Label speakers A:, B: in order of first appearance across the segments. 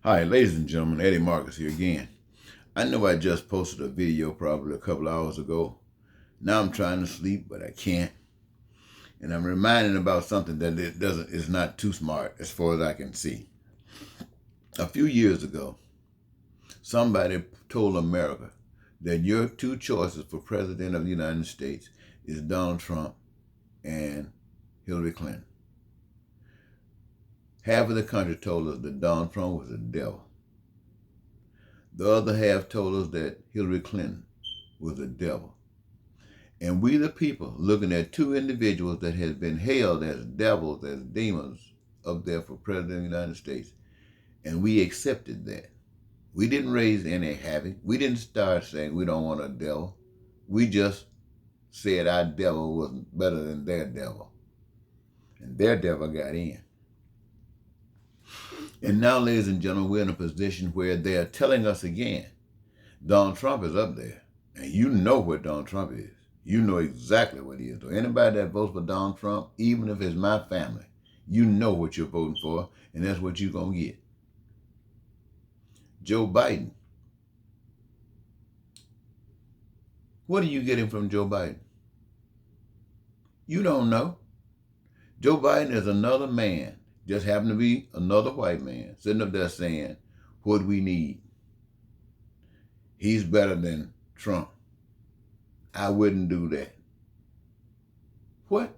A: Hi, ladies and gentlemen, Eddie Marcus here again. I know I just posted a video probably a couple hours ago. Now I'm trying to sleep, but I can't. And I'm reminded about something that is not too smart as far as I can see. A few years ago, somebody told America that your two choices for president of the United States is Donald Trump and Hillary Clinton. Half of the country told us that Donald Trump was a devil. The other half told us that Hillary Clinton was a devil. And we the people, looking at two individuals that has been hailed as devils, as demons up there for President of the United States, and we accepted that. We didn't raise any havoc. We didn't start saying we don't want a devil. We just said our devil was better than their devil. And their devil got in. And now, ladies and gentlemen, we're in a position where they are telling us again, Donald Trump is up there. And you know what Donald Trump is. You know exactly what he is. So anybody that votes for Donald Trump, even if it's my family, you know what you're voting for, and that's what you're going to get. Joe Biden. What are you getting from Joe Biden? You don't know. Joe Biden is another man, just happened to be another white man, sitting up there saying, what we need. He's better than Trump. I wouldn't do that. What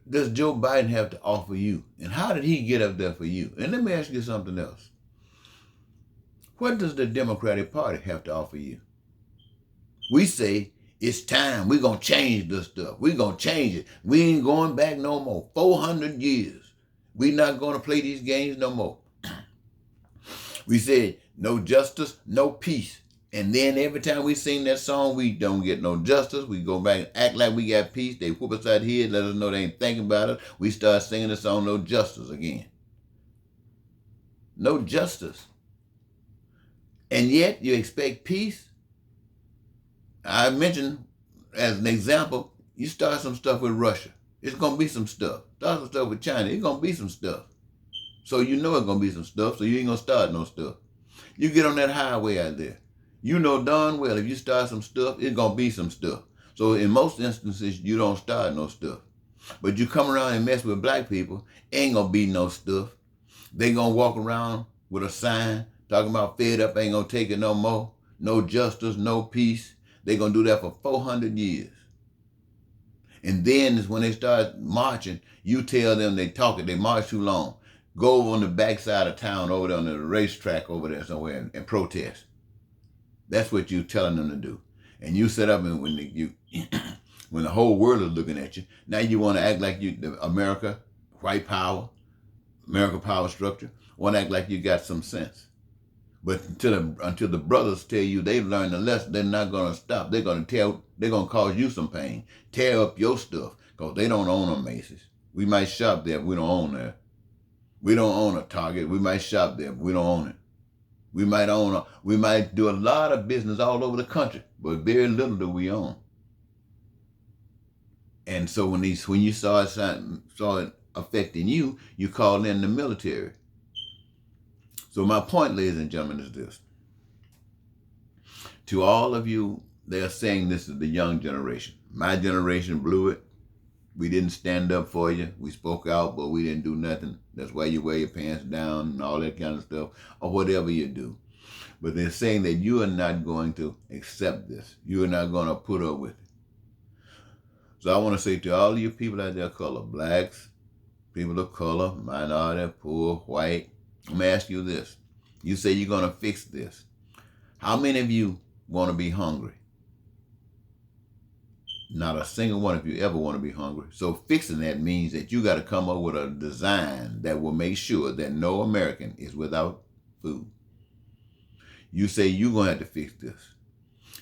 A: does Joe Biden have to offer you? And how did he get up there for you? And let me ask you something else. What does the Democratic Party have to offer you? We say, it's time. We're going to change this stuff. We're going to change it. We ain't going back no more. 400 years. We're not going to play these games no more. We said, no justice, no peace. And then every time we sing that song, we don't get no justice. We go back and act like we got peace. They whoop us out here, let us know they ain't thinking about it. We start singing the song, no justice again. No justice. And yet you expect peace? I mentioned, as an example, you start some stuff with Russia. It's going to be some stuff. Start some stuff with China. It's going to be some stuff. So you know it's going to be some stuff, so you ain't going to start no stuff. You get on that highway out there. You know darn well if you start some stuff, it's going to be some stuff. So in most instances, you don't start no stuff. But you come around and mess with black people, ain't going to be no stuff. They going to walk around with a sign talking about fed up, ain't going to take it no more. No justice, no peace. They're going to do that for 400 years. And then is when they start marching, you tell them they talking, they march too long. Go over on the backside of town, over there on the racetrack over there somewhere and protest. That's what you're telling them to do. And you set up and when when the whole world is looking at you, now you want to act like America, white power, America power structure, want to act like you got some sense. But until the brothers tell you they've learned the lesson, they're not going to stop. They're going to cause you some pain, tear up your stuff, because they don't own a Macy's. We might shop there, but we don't own that. We don't own a Target. We might shop there, but we don't own it. We might do a lot of business all over the country, but very little do we own. And so when you saw it affecting you, you called in the military. So my point, ladies and gentlemen, is this. To all of you, they're saying this is the young generation. My generation blew it. We didn't stand up for you. We spoke out, but we didn't do nothing. That's why you wear your pants down and all that kind of stuff, or whatever you do. But they're saying that you are not going to accept this. You are not going to put up with it. So I want to say to all of you people out there of color, blacks, people of color, minority, poor, white, I'm going to ask you this. You say you're going to fix this. How many of you want to be hungry? Not a single one of you ever want to be hungry. So fixing that means that you got to come up with a design that will make sure that no American is without food. You say you're going to have to fix this.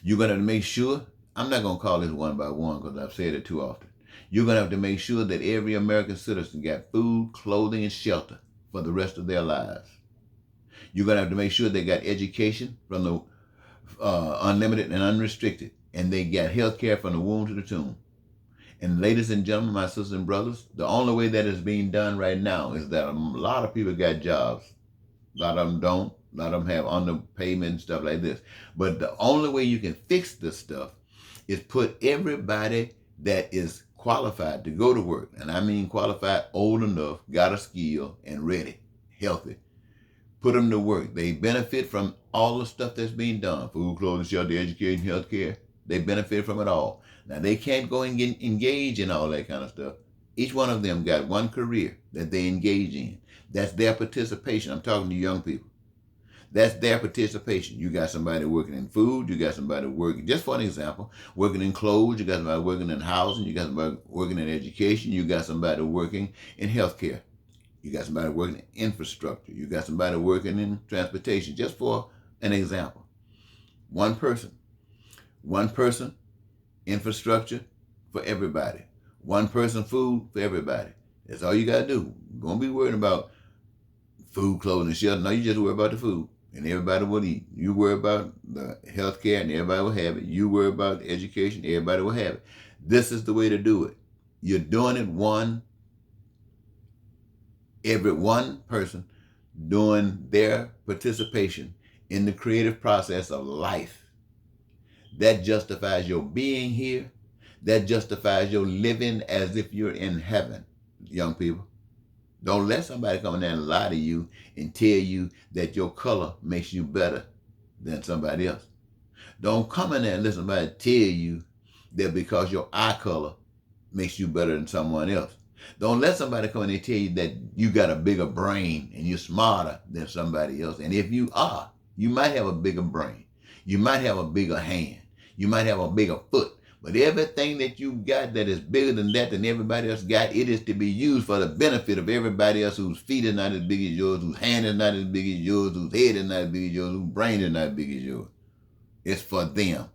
A: You're going to have to make sure, I'm not going to call this one by one because I've said it too often. You're going to have to make sure that every American citizen got food, clothing, and shelter for the rest of their lives. You're going to have to make sure they got education from the unlimited and unrestricted, and they got health care from the womb to the tomb. And ladies and gentlemen, my sisters and brothers, the only way that is being done right now is that a lot of people got jobs. A lot of them don't. A lot of them have underpayment and stuff like this. But the only way you can fix this stuff is put everybody that is qualified to go to work, and I mean qualified, old enough, got a skill, and ready, healthy. Put them to work. They benefit from all the stuff that's being done: food, clothing, shelter, education, health care. They benefit from it all. Now, they can't go and engage in all that kind of stuff. Each one of them got one career that they engage in. That's their participation. I'm talking to young people. That's their participation. You got somebody working in food. You got somebody working, just for an example, working in clothes. You got somebody working in housing. You got somebody working in education. You got somebody working in healthcare. You got somebody working in infrastructure. You got somebody working in transportation, just for an example. One person, infrastructure for everybody. One person, food for everybody. That's all you got to do. Don't be worried about food, clothing, and shelter. No, you just worry about the food, and everybody will eat. You worry about the health care, and everybody will have it. You worry about education, everybody will have it. This is the way to do it. You're doing it every one person doing their participation in the creative process of life. That justifies your being here. That justifies your living as if you're in heaven, young people. Don't let somebody come in there and lie to you and tell you that your color makes you better than somebody else. Don't come in there and let somebody tell you that because your eye color makes you better than someone else. Don't let somebody come in and tell you that you got a bigger brain and you're smarter than somebody else. And if you are, you might have a bigger brain. You might have a bigger hand. You might have a bigger foot. But everything that you got that is bigger than everybody else got, it is to be used for the benefit of everybody else whose feet is not as big as yours, whose hand is not as big as yours, whose head is not as big as yours, whose brain is not as big as yours. It's for them.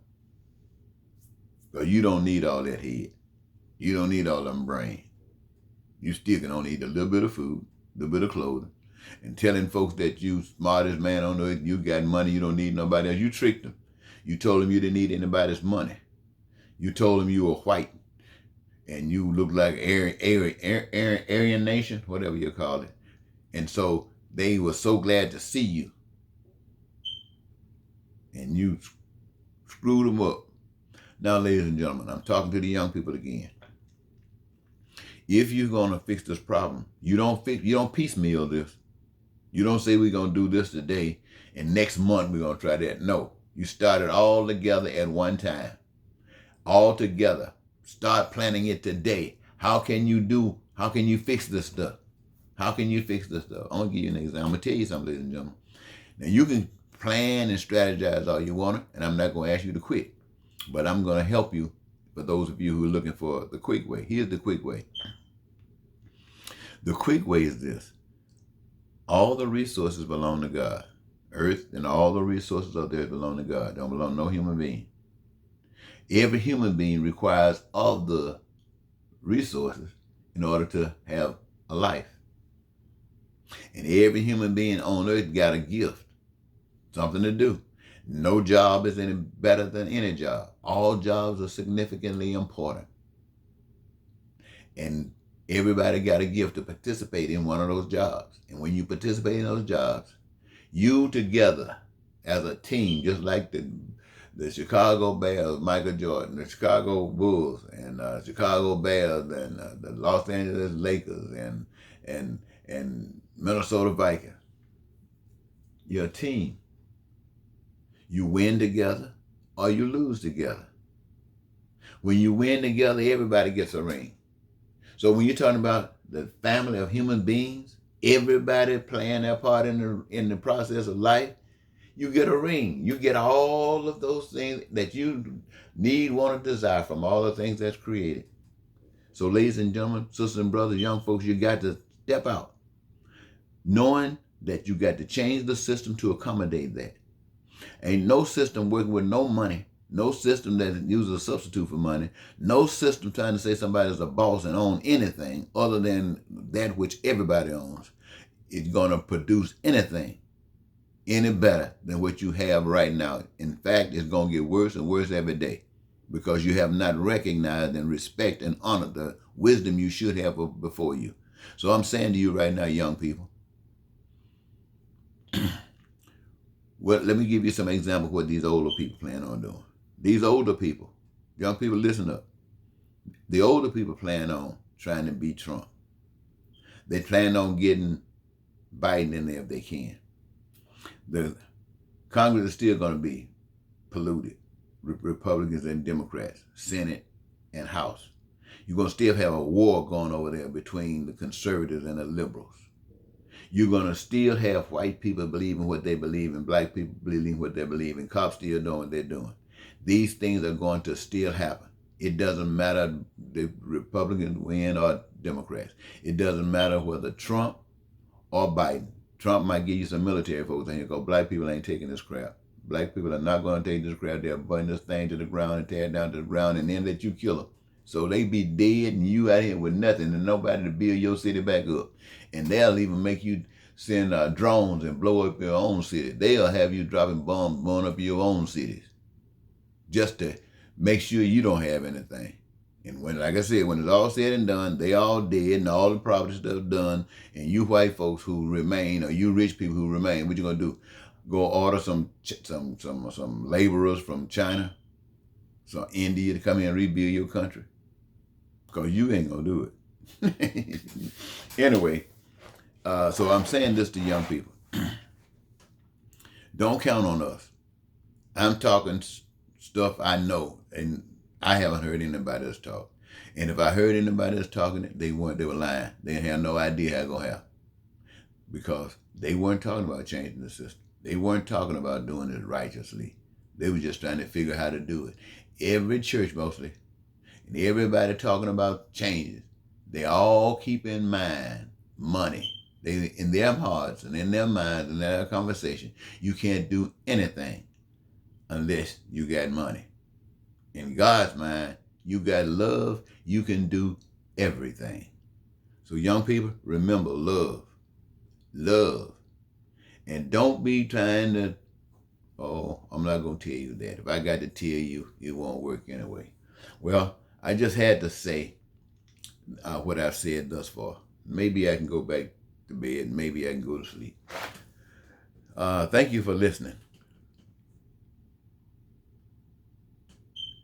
A: Because you don't need all that head. You don't need all them brains. You still can only eat a little bit of food, a little bit of clothing. And telling folks that you smartest man on earth, you got money, you don't need nobody else. You tricked them. You told them you didn't need anybody's money. You told them you were white and you look like Aryan Nation, whatever you call it. And so they were so glad to see you. And you screwed them up. Now, ladies and gentlemen, I'm talking to the young people again. If you're going to fix this problem, you don't piecemeal this. You don't say we're going to do this today and next month we're going to try that. No, you start it all together at one time. All together. Start planning it today. How can you fix this stuff? How can you fix this stuff? I'm going to give you an example. I'm going to tell you something, ladies and gentlemen. Now, you can plan and strategize all you want, and I'm not going to ask you to quit. But I'm going to help you for those of you who are looking for the quick way. Here's the quick way. The quick way is this. All the resources belong to God. Earth and all the resources of the earth belong to God. Don't belong to no human being. Every human being requires of the resources in order to have a life. And every human being on earth got a gift, something to do. No job is any better than any job. All jobs are significantly important. And everybody got a gift to participate in one of those jobs. And when you participate in those jobs, you together as a team, just like the Chicago Bears, Michael Jordan, the Chicago Bulls, and Chicago Bears, and the Los Angeles Lakers, and Minnesota Vikings. You're a team. You win together or you lose together. When you win together, everybody gets a ring. So when you're talking about the family of human beings, everybody playing their part in the process of life, you get a ring. You get all of those things that you need, want, and desire from all the things that's created. So ladies and gentlemen, sisters and brothers, young folks, you got to step out, knowing that you got to change the system to accommodate that. Ain't no system working with no money, no system that uses a substitute for money, no system trying to say somebody's a boss and own anything other than that which everybody owns is going to produce anything any better than what you have right now. In fact, it's going to get worse and worse every day because you have not recognized and respect and honored the wisdom you should have before you. So I'm saying to you right now, young people, Well, let me give you some examples of what these older people plan on doing. These older people, young people, listen up. The older people plan on trying to beat Trump. They plan on getting Biden in there if they can. The Congress is still going to be polluted. Republicans and Democrats, Senate and House. You're going to still have a war going over there between the conservatives and the liberals. You're going to still have white people believing what they believe and black people believing what they believe and cops still doing what they're doing. These things are going to still happen. It doesn't matter if Republicans win or Democrats. It doesn't matter whether Trump or Biden. Trump might give you some military folks in here because black people ain't taking this crap. Black people are not going to take this crap. They'll burn this thing to the ground and tear it down to the ground and then let you kill them. So they be dead and you out here with nothing and nobody to build your city back up. And they'll even make you send drones and blow up your own city. They'll have you dropping bombs, blowing up your own cities just to make sure you don't have anything. And when, like I said, when it's all said and done, they all dead and all the property stuff done, and you white folks who remain, or you rich people who remain, what you gonna do? Go order some laborers from China, some India to come here and rebuild your country? Because you ain't gonna do it. Anyway, so I'm saying this to young people. Don't count on us. I'm talking stuff I know, and I haven't heard anybody else talk. And if I heard anybody else talking it, they were lying. They had no idea how it's gonna happen. Because they weren't talking about changing the system. They weren't talking about doing it righteously. They were just trying to figure out how to do it. Every church mostly, and everybody talking about changes, they all keep in mind money. They, in their hearts and in their minds and their conversation, you can't do anything unless you got money. In God's mind, you got love, you can do everything. So young people, remember love. Love. And don't be trying to, oh, I'm not going to tell you that. If I got to tell you, it won't work anyway. Well, I just had to say what I've said thus far. Maybe I can go back to bed. Maybe I can go to sleep. Thank you for listening.